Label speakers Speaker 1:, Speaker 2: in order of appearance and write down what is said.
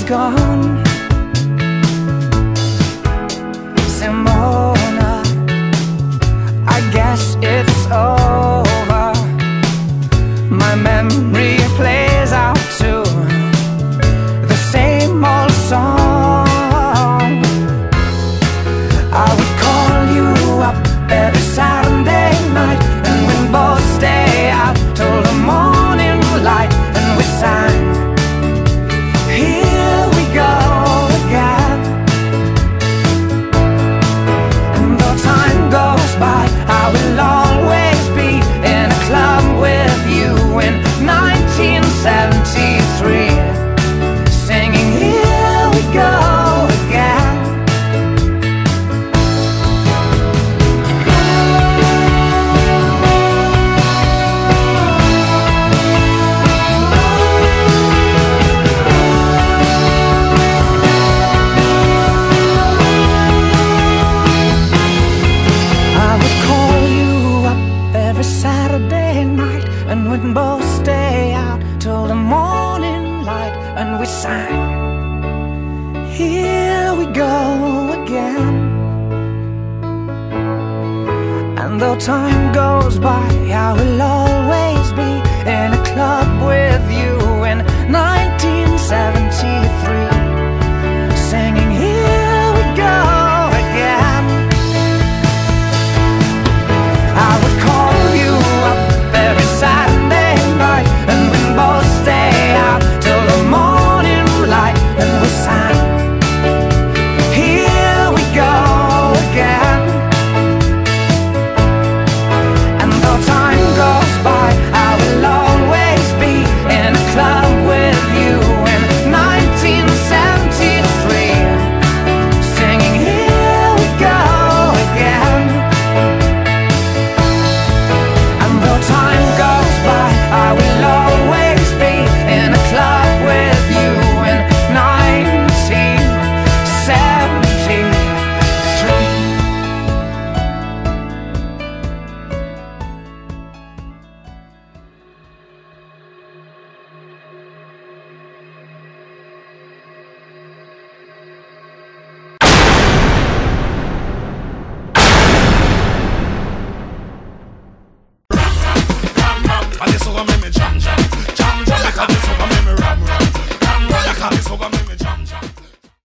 Speaker 1: gone. Simona, I guess it's over. My memory plays out to the same old song. I would call you up every Saturday night, and we'd both stay out till the morning light, and we sang, here we go again. And though time goes by, I will always be in a club with you in 1973, singing, here we go again. Saturday night, and we'd both stay out till the morning light, and we sang, here we go again. And though time goes by, I will always be in a club with you